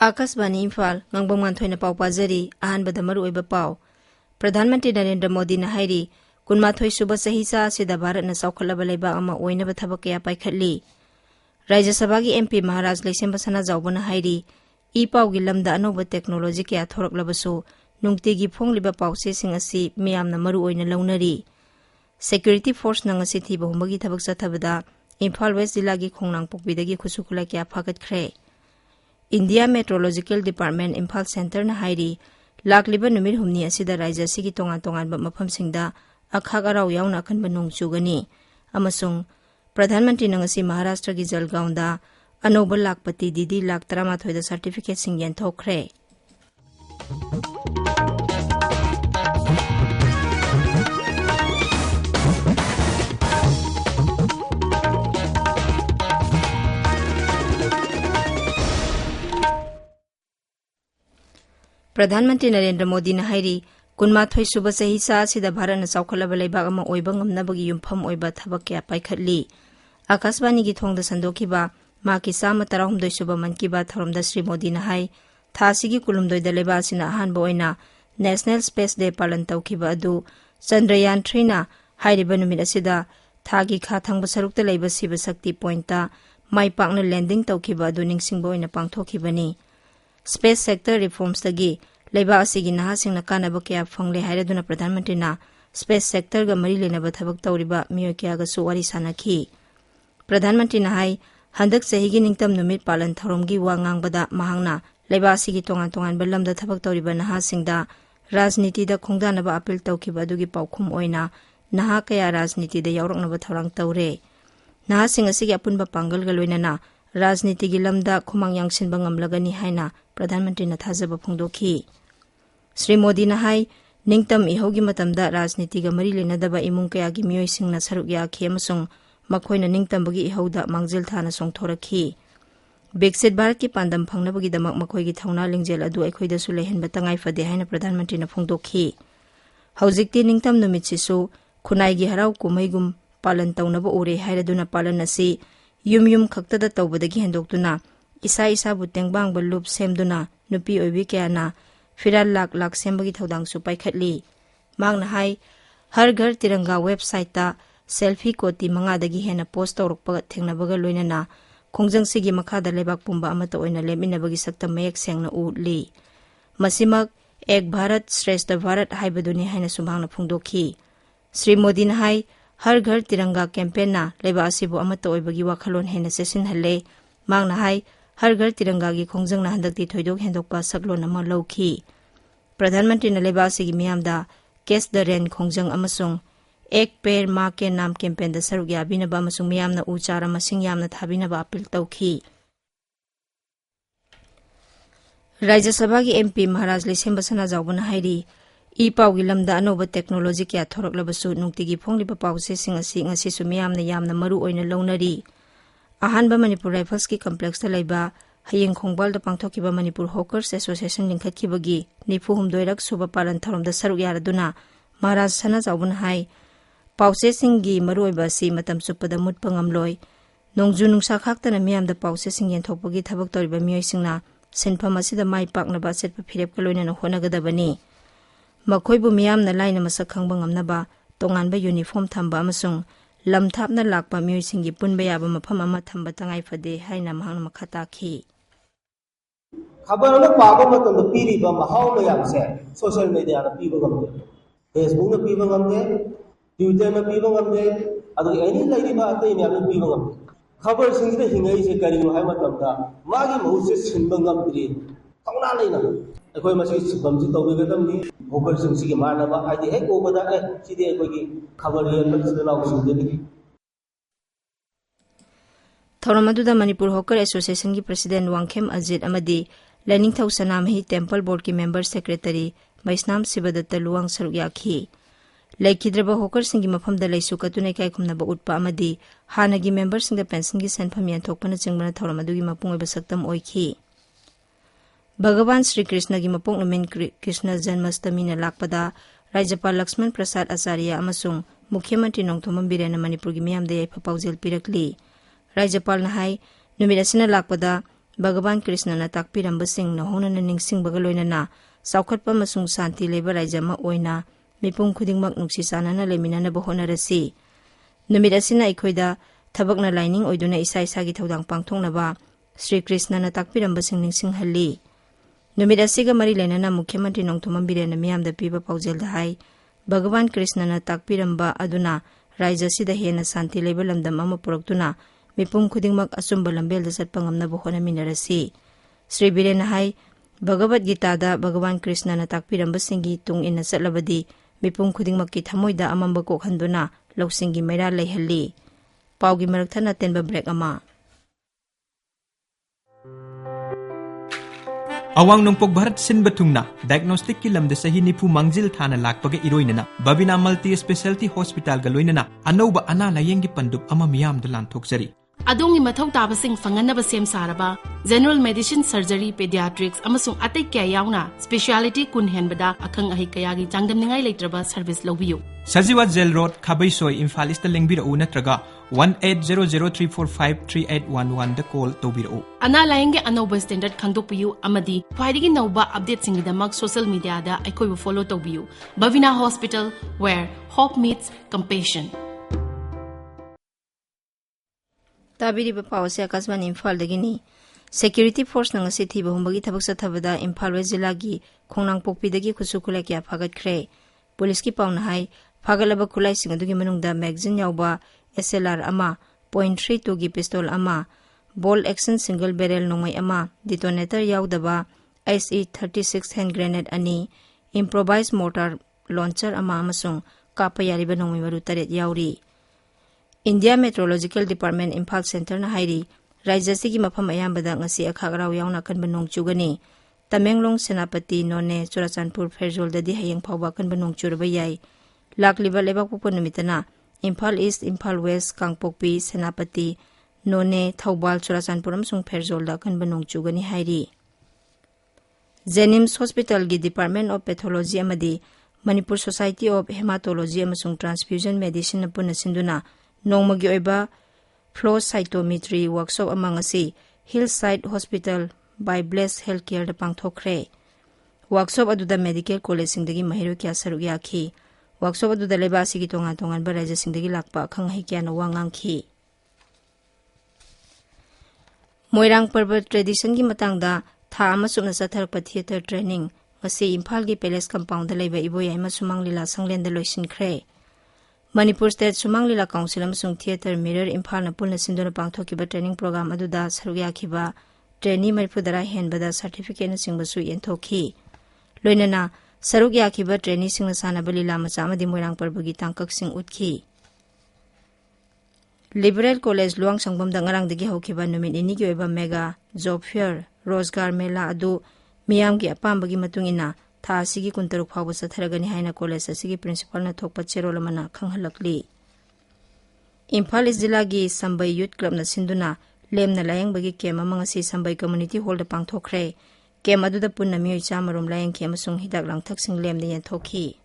Akashvani Imphal Ngangbam Nganthoi पाव पाजरी अहानबदा मरुओइबा पाव प्रधानमंत्री नरेंद्र मोदी न हाइरी 25 सुबह सहिसा सिदा भारत न सौखलबा लेबा अमा ओइनबा थबक कया पाइखटली राज्य सभा की एमपी महाराज लेसेम बसना जाउबन हाइरी ई पावगी लमदा अनोबा टेक्नोलॉजी कया थोरकलबसु नुंगतिगी फोंगलिबा पावसे सिंग असि मियामना मरु ओइना लौनरी सिक्योरिटी फोर्स न ngasi थि बहुमगी थबक चथबदा इम्फाल वेस्ट जिला की खोंगनांग पोकबिदगी खुसुखुला कया फागतख्रे India metrological department Imphal centre न हाइरी लाकलिबा नुमित हुमनी असिदा राज्य सिगी तोंगान तोंगान मफमसिंगदा अखाग अराव याउना अखनबा नोंग चुगनी अमसुंग प्रधानमंत्री न ngasi महाराष्ट्र की जलगांवदा अनोबा लाखपति दीदी लाख 13 सर्टिफिकेट सिंग यंथोखरे प्रधानमंत्री नरेंद्र मोदी न हाइरी 25 सुबह सहिसा सिदा भारत न सौखलबा लेबा अमा ओइबा ngamnabagi yumpham oiba thabak kya paikhatli Akashvani की थोंगदा संदोखिबा माकी सामा 13 सुबह मन की बात थरमदा श्री मोदी न हाइ थासिगी कुलुमदोय दलेबा सिना अहानबा ओइना नेशनल स्पेस डे पालन तौखिबा अदु चंद्रयान 3 ना हाइरिबा नुमित असिदा थागी खाथंगबा सरुकता लेबा सिबा शक्ति पॉइंटता माइ पाकना लैंडिंग तौखिबा अदु निंगसिंगबा ओइना पांगथोखिबानी स्पेस सेक्टर रिफॉर्म्स तगी लेबा असिगी नहासिंगना कानाबा कया फंगले हाइरदुना प्रधानमंत्री ना स्पेस सेक्टर गा मरी लेनाबा थबक तौरिबा मियो कयागा सुवारी सानाखी प्रधानमंत्री ना हाइ हंदक सहीगी निंगतम नुमित पालन थरोमगी वा ngangbada mahangna लेबा असिगी तोंगान तोंगान बलमदा थबक तौरिबा नहासिंगदा राजनीतिदा खोंगदानबा अपील तौखिबा अदुगी पाउखुम ओइना नहा कया राजनीतिदा यावरकनबा थौरांग तौरे नहासिंग असिगी अपुनबा पांगलगा लोइनाना राजनीतिगी लमदा खुमांग यांगसिनबा ngamlagani haina प्रधानमंत्री न थाजबा फोंदोखी श्री मोदी न हाइ निंगतम इहोगी मतमदा राजनीति गा मरी लेनदबा इमुंग कया की मियोइसिंगना सरुक याखी अमसुंग मखोइना निंगतमबगी इहोदा मांगजिल थाना सोंगथोरखी विकसित भारत की पांदम फंगनबगी दमक मखोइगी थौना लिंगजेल अदु अखोइदसु लेहनबा तंगाई फदे हाइना प्रधानमंत्री न फोंदोखी हौजिकती निंगतम नुमितसिसु खुनाइगी हराव कुमैगुम पालन तौनबा उरे हाइरदुना पालन असि युम युम खक्तदा तौबदगी हेंदोक्तुना इसा इसा बुतेंगबांग बलुप सेमदुना नुपी ओइबी कयाना फिराल लाख लाख सेमबगी थौदांगसु पाइखटली मांगना हाइ हर घर तिरंगा वेबसाइट ता सेल्फी कोटी मंगादगी हेना पोस्ट तौरकपा थेंगनबगा लोइनाना खोंजंगसिगी मखादा लेबाक पुंबा अमता ओइना लेमिनबगी सक्ता मयक सेंगना उली मसिमक एक भारत श्रेष्ठ भारत हाइबदुनी हाइना सुमांगना फोंदोखी श्री मोदी न हाइ हर घर तिरंगा कैंपेन ना लेबा असिबु अमता ओइबगी वाखलोन हेना सेसिनहले मांगना हाइ हर घर तिरंगा की खोंजंग ना हंदकती थोइदोक हेंदोकपा सकलोन अमा लौखी प्रधानमंत्री न लेबा असिगी मियामदा कैच द रेन खोंजंग अमसुंग एक पेड़ मां के नाम कैंपेन द सरुक याबिनबा अमसुंग मियामना उचारा मसिंग यामना थाबिनबा अपील तौखी राज्य सभा की एमपी महाराज लेसेम बसना जाउबन हाइरी ई पावगी लमदा अनोबा टेक्नोलॉजी कया थोरकलबसु नुंगतिगी फोंगलिबा पावसे सिंग असि ngasisu मियामना यामना मरु ओइना लौनरी अहानबा मणिपुर राइफल्स की कम्प्लेक्स लेबा हयेंग खोंगबाल द पांगथोखिबा मणिपुर हॉकर्स एसोसिएशन लिंखतखिबगी 92 सुबा पालन थरोमदा सरुक यारदुना महाराज सना जाउबन हाइ पावसे सिंगी मरुओइबा सि मतम सुपदा मुटपा ngamloi नोंजु नुंसा खाक्तना मियामदा पावसे सिंग यंथोकपगी थबक तौरिबा मियोइसिंगना सिनफम असिदा माइ पाकनबा सेटपा फिरेपका लोइना होनगदबनी मखोइबु मियामना लाइना मसक खंगबा ngamnaba तोंगानबा यूनिफॉर्म थंबा अमसुंग लमथापना लाकपा मियोइसिंगी पुनबा याबा मफम अमा थंबा तंगाई फदे हाइना महंगना मखताखी खबर अमा पाबा मतंदा पीरिबा महाव मयामसे सोशल मीडिया ना पीबा गमदे फेसबुक ना पीबा गमदे ट्विटर ना पीबा गमदे अदु एनी लाइरिबा अतै म्याम पीबा गमदे खबर सिंगदे हिंगै से करिनो हाय मतंदा मागी महुसे सिनबा गमद्री तौना लेना अखोय मसी सिबमजि तौबिगदमनी होकर सिंगसिगी मानबा आइदि हेक ओबदा ए सिदे अखोयगी खबर येन बसनाउ सिंगदनी थौरमदुदा मणिपुर हॉकर एसोसिएशन की प्रेसिडेंट वांगखेम अजित अमदी लेनिंग थौसनामही टेंपल बोर्ड की मेंबर सेक्रेटरी मैस्नाम सिबदत्त लुवांग सरुक याखी लेखिद्रबा हॉकर सिंगी मफमदा लैसु कतुनै कायखुमनबा उटपा अमदी हानगी मेंबर सिंगदा पेंशन की सेनफम यंथोकपना चिंगबना थौरमदुगी मपुंगबा सक्तम ओइखी भगवान श्री कृष्ण की मपोंग नुमिन कृष्ण जन्माष्टमी न लाकपदा राज्यपाल लक्ष्मण प्रसाद आचार्य अमसुंग मुख्यमंत्री नोंगथोमम बिरेन मणिपुर की मियामदा याइफा पाउजेल पिरकली राज्यपाल न हाइ नुमित असिना लाकपदा Bhagavan Krishnana takpirambasing nahonana ningsingbaga loinana saukhatpa amasung santi leba raija ama oina mipum khudingmak nungsi sanana leminanaba honarasi. Numit asina aikoida thabakna lining oiduna isa isagi thodang pangthongnaba Sri Krishnana takpirambasing ningsinghalli. Numit asiga mari lenana Mukhyamantri Nongthomam Birena miyamda piba paujelda hai Bhagavan Krishnana takpiramba aduna raija sida hena santi leba lamdam ama puraktuna mipum khudingmak asumba lambelda satpa ngamnaba honaminarasi. Sri Birena hai Bhagavad Gita da Bhagavan Krishnana takpirambasingi tung ina satlabadi mipum khudingmakki thamoida amamba kokhanduna lausingi maira leihalli. Paugi marakthana tenba break ama. Awang nongpok Bharat sinba thungna diagnostic ki lamda sahi nipu mangjil thana lakpaga iroinana Babina Multi Specialty Hospital ga loinana anauba ana layeng gi pandup ama miyam da lanthokjari. Adongi mathau tabasing fanganaba sem saraba general medicine surgery pediatrics amasung atai kya yauna speciality kun henbada akhang ahi kaya gi changdamningai leitraba service lobiyo. Sajiwa Jail Road Khabaisoi Imphal ista lengbirau natraga 180034538811 da call tobirau. Ana layenge anoba standard khangdokpiyu amadi khwaidigi nauba update singidamak social media da aikoi follow tobiyu. Babina Hospital where hope meets compassion. Tabiri Pawase Akasman Imphal Dagini Security Force Nangasi Thiba Humbagi Tabak Sathavada Imphal West Zilagi Khongnang Pokpidagi Khusukula Kya Phagat Khre Police ki Pauna Hai Phagalaba Khulai Singadugi Manungda magazine Yauba SLR ama .32 gi pistol ama bolt action single barrel nongmai ama detonator yaudaba ICE-36 hand grenade ani improvised mortar launcher ama amasung kapa yariba nongmai maru taret yauri. India Meteorological Department Imphal Center na hairi raijasi gi mafam ayambada ngasi akhagraw yauna kanba nong chugani Tamenglong Senapati None Churachandpur Ferjol dadi hayang phawba kanba nong churba yai lakliba lebak pupo numitana Imphal East, Imphal West, Kangpokpi, Senapati, None, Thaubal, Churachandpur amsung Ferjol da kanba nong chugani hairi. Jenims Hospital gi Department of Pathology amadi Manipur Society of Hematology amasung Transfusion Medicine apuna sinduna nongmagi oiba flow cytometry workshop amang asi Hillside Hospital by Bless Healthcare da pangthokre. Workshop aduda medical college singdagi mahiru kya saruk yakhi. Workshop aduda leba asigi tongan ba raja singdagi lakpa khanghi kya na wangangkhi. Moirang Parva tradition gi matangda tha amasumna satharpa theater training ngasi Imphal gi Palace compound da leba iboya ima sumang lila sanglen da loisin khre. Manipur State Sumang Lila Council amasung Theater Mirror Imphal na pulna sinduna pangthokiba training program aduda saruk yakhiba trainee marifudara henbada certificate na singbasu yenthokhi. Loinana saruk yakhiba trainee singna sanaba lila macha amadi Moirang Parvagi tangkak sing utkhi. Liberal College Luang Sangbam da ngarang dagi hokhiba numit ini gi oiba mega job fair Rozgar Mela adu miyam gi apambagi matungina tha asigi kuntaruk phawba satharagani haina college asigi principal na thokpa cherolamana khanghalakli. Imphal Zilla gi Sambai Youth Club na sinduna lemna layangbagi kem amangasi Sambai Community Hall da pangthokre. Kem aduda punna miyoi chamarom layangki amasung hidak langthak sing lemna yenthokhi.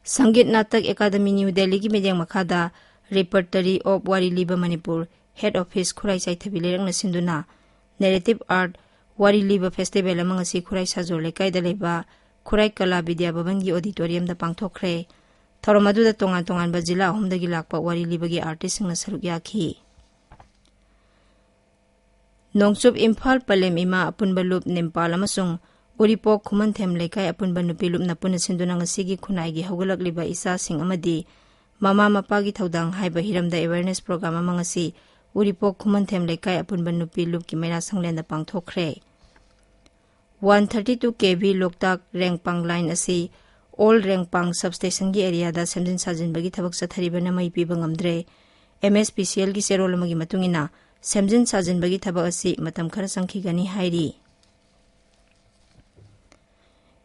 Sangit Natak Academy New Delhi gi medyang makhada Repertory of Wari Liba Manipur Head Office Khurai Chaithabi lerang na sinduna Narrative Art Wari Liba Festival amang asi Khurai Sajor Lekai da leba Khurai Kala Vidya Bhavan gi auditorium da pangthokre. Tharamadu da tongan ba jila ahumda gi lakpa Wari Liba gi artist sing na saruk yakhi. Nongchup Imphal Palem ima apunba lup Nepal amasung Uripok Khumanthem Lekai apunba nupi lup na puna sinduna ngasi gi khunai gi hogalak liba isa sing amadi mama mapa gi thodang haiba hiramda awareness program amang asi Uripok Khumanthem Lekai apunba nupi lup ki maira sanglen da pangthokre. 132 kV Loktak Rengpang line asi Old Rengpang substation gi area da semjin sajin bagi thabak sathariba na mai piba ngamdre. MSPCL gi serol magi matungina semjin sajin bagi thabak asi matam khara sangkhi gani hairi.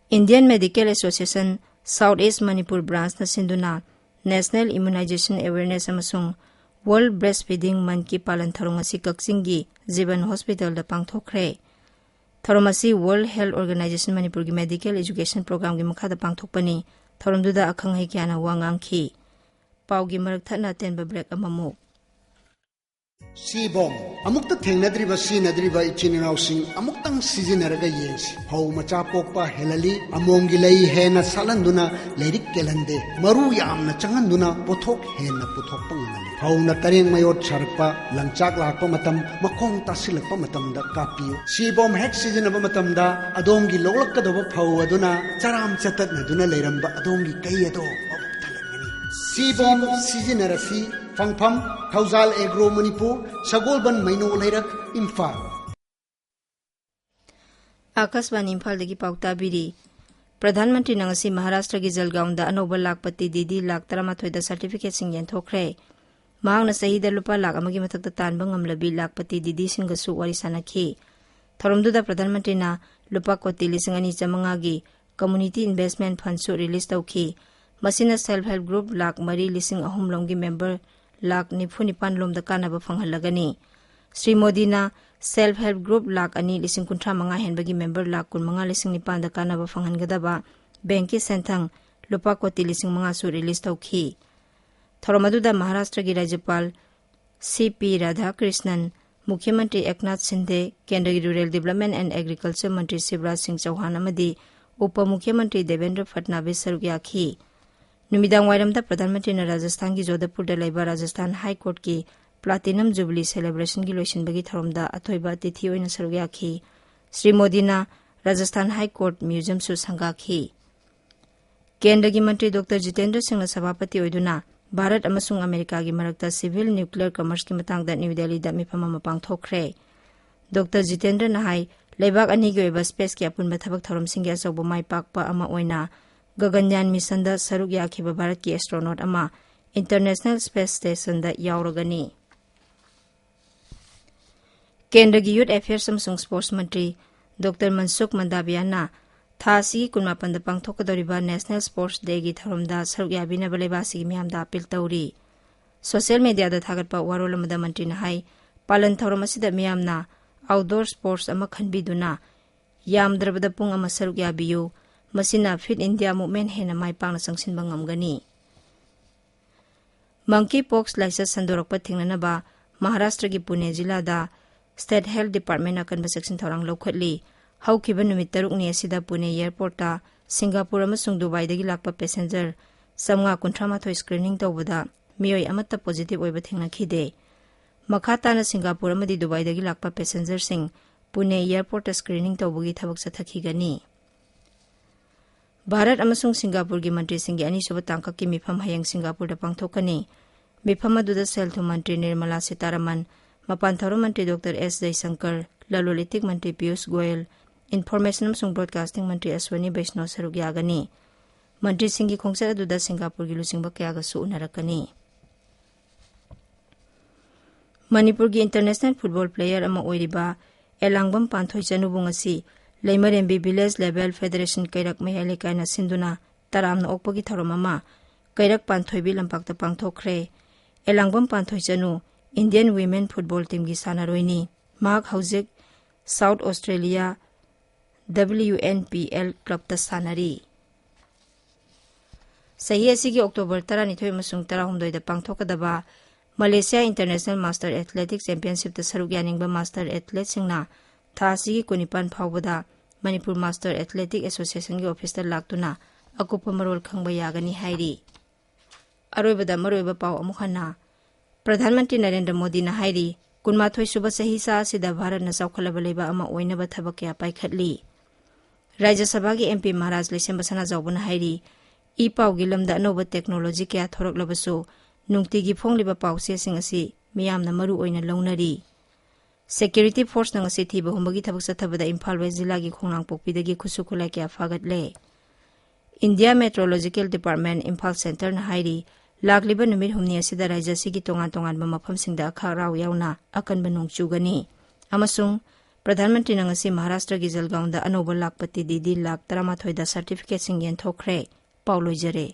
Indian Medical Association Southeast Manipur branch na sinduna National Immunization Awareness amasung World Breastfeeding Month ki palan tharong asi kaksingi Jiban Hospital da pangthokre. Tharomasi World Health Organization Manipur gi Medical Education Program gi makhada pangthokpani tharomduda akhanghai kyana wangangkhi. Paugi marak thana tenba break amamuk. Sibong अमुक्त थेंगनद्रिबा सिनद्रिबा इचिनाउसिंग अमुक्तंग सिजिनरगा येंसी हौ मचा पोकपा हेलली अमोंगी लई हेना सालंदुना लेरिक केलंदे मरु यामना चंगंदुना पोथोक हेना पोथोक पंगमली हौना तरेंग मयोट सरपा लंचाक लाकपा मतम मखोंग तासिलकपा मतमदा कापियो सीबोम हेक सिजिनबा मतमदा अदोंगी लोलकदबा फौ अदुना चराम चततनदुना लेरंबा अदोंगी कईयदो सीबोम सिजिनरसी फंगफम थौजाल agro Manipur सगोलबन मैनो लेरक Imphal Akashvani Imphal दगी पाउता बिरी प्रधानमंत्री नंगसी महाराष्ट्र की जलगांव अनौब लाखपति दीदी lakh 13 certificate Singh येंथोखरे मांगना सहीदा लुपा lakh अमगी मथक्ता तानबा ngamlabi लाखपति दीदी सिंगसु वारी सानखी थरमदुदा प्रधानमंत्री ना लुपा कोटी 2,500 की कम्युनिटी इन्वेस्टमेंट फंड सु रिलीज तौखी मसीना सेल्फ हेल्प ग्रुप लाख 3,300 लोंगी मेंबर लाख 94 लोम द कानाबा फंगहलगनी श्री मोदी ना सेल्फ हेल्प ग्रुप लाख 2,95 हेनबगी मेंबर लाख 15,9 द कानाबा फंगहनगदबा बैंक की सेंथंग लुपा कोटी 5,000 सु रिलीज तौखी थरमदुदा महाराष्ट्र की राज्यपाल सीपी राधाकृष्णन मुख्यमंत्री एकनाथ शिंदे केंद्र की रूरल डेवलपमेंट एंड एग्रीकल्चर मंत्री शिवराज सिंह चौहान अमदी उप मुख्यमंत्री देवेंद्र फडणवीस सरुक याखी नुमिदांग वायरमदा प्रधानमंत्री ने राजस्थान की जोधपुर लेबा राजस्थान हाई कोर्ट की प्लाटिनम जुबली सेलिब्रेशन की लोइसिनबगी थरमदा अथोइबा तिथि ओइना सरुक याखी श्री मोदी ना राजस्थान हाई कोर्ट म्यूजियम सु संगाखी केंद्र की मंत्री डॉक्टर जितेंद्र सिंह सभापति ओइदुना भारत अमसुंग अमेरिका की मरक्ता सिविल न्यूक्लियर कमर्स की मतंगदा न्यू दिल्ली दा मिफम अमा पांगथोखरे डॉक्टर जितेंद्र नहाई लेबाक अनी की ओइबा स्पेस की अपुनबा थबक थरमसिंग की अचौबा माई पाकपा अमा ओइना गगनयान मिशन दा सरुक याखिबा भारत की एस्ट्रोनॉट अमा इंटरनेशनल स्पेस स्टेशन दा यावरगनी केंद्र की यूथ अफेयर्स अमसुंग स्पोर्ट्स मंत्री डॉक्टर मनसुख मंडावियाना थासी 19 पांगथोकदौरिबा नेशनल स्पोर्ट्स डे की थरमदा सरुक याबिनबा लेबासी मियामदा अपील तौरी सोशल मीडिया दा थागतपा वारोल अमदा मंत्री नहाई पालन थौरम असिदा मियामना आउटडोर स्पोर्ट्स अमा खनबिदुना यामद्रबदा पुंग अमा सरुक याबियु मसिना फिट इंडिया मूवमेंट हेना माई पांगना संगसिनबा ngamgani मंकी पॉक्स लाइसेंस संदोरकपा थिंगनबा महाराष्ट्र की पुणे जिला दा स्टेट हेल्थ डिपार्टमेंट अकनबा सेक्शन थौरांग लौखटली हौखिबा नुमित 3 नि असिदा पुणे एयरपोर्ट सिंगापुर अमसुंग दुबई दगी लाकपा पैसेंजर 153 स्क्रीनिंग तौबदा मियोय अमत्ता पॉजिटिव ओइबा थिंगनखिदे मखाताना सिंगापुर अमदी दुबई दगी लाकपा पैसेंजर सिंह पुणे एयरपोर्ट स्क्रीनिंग तौबगी थबक सथखिगनी भारत अमसुंग सिंगापुर की मंत्री सिंह की अनीसुब तांकक की मिफम हयंग सिंगापुर पांगथोकनी मिफम अदुदा सेल्थु मंत्री निर्मला सीतारमन मपान थौर मंत्री डॉक्टर एस जयशंकर ललोलितिक मंत्री पीयूष गोयल इन्फॉर्मेशन अमसुंग ब्रॉडकास्टिंग मंत्री अश्वनी वैष्णव सरुक यागनी मंत्री सिंह की खोंगसर अदुदा सिंगापुर की लुसिंगबा कयागसु उनरकनी मणिपुर की इंटरनेशनल फुटबॉल प्लेयर अमा ओइरिबा एलांगबम पांथोई चनुबुंग असि लेमरेंबी विलेज लेवल फेडरेशन कैरक मया लेकायना सिंदुना तरामना ओकपगी थौरम अमा कैरक पांथोइबी लंपाकता पांगथोखरे Elangbam Panthoi Chanu Indian women football team की सानारोइनी माक हौजिक साउथ ऑस्ट्रेलिया WNPL क्लब ता सानारी सही असिगी अक्टोबर 12 अमसुंग 13 दा पांगथोकदबा Malaysia international master athletics championship ता सरुक यानिंगबा मास्टर एथलेट सिंगना थासी 19 फावबदा मणिपुर मास्टर एथलेटिक एसोसिएशन की ऑफिसर लाक्तुना अकुप मरोल खंगबा यागनी हाइरी अरोइबदा मरोइबा पाव अमुखना प्रधानमंत्री नरेंद्र मोदी ना हाइरी 19 सुबह सही सा सिदा भारत न चौखलबा लेबा अमा ओइनबा थबक क्या पाइखटली राज्य सभा की MP महाराज लेसेम बसना जावबना हाइरी ई पावगी लमदा अनोबा टेक्नोलॉजी क्या थोरकलबसु नुंगतिगी फोंगलिबा पावसेसिंग असि मियामना मरु ओइना लौनरी सिक्योरिटी फोर्स नंग असि थीबा हुंबगी थबक सथबदा इम्फाल वेस्ट जिला की खोंगनांग पोकपीदगी खुसुखुला क्या फागतले India metrological department Imphal centre न हाइरी लाखलिबा नुमित हुमनी असिदा राज्य सिगी तोंगान तोंगानबा मफमसिंगदा अखाराव यावना अकनबा नोंग चुगनी अमसुंग प्रधानमंत्री नंगसी महाराष्ट्र की जलगांव अनौब लाखपति दीदी लाख 13 दा सर्टिफिकेट सिंह येंथोखरे पाउलोइजरे।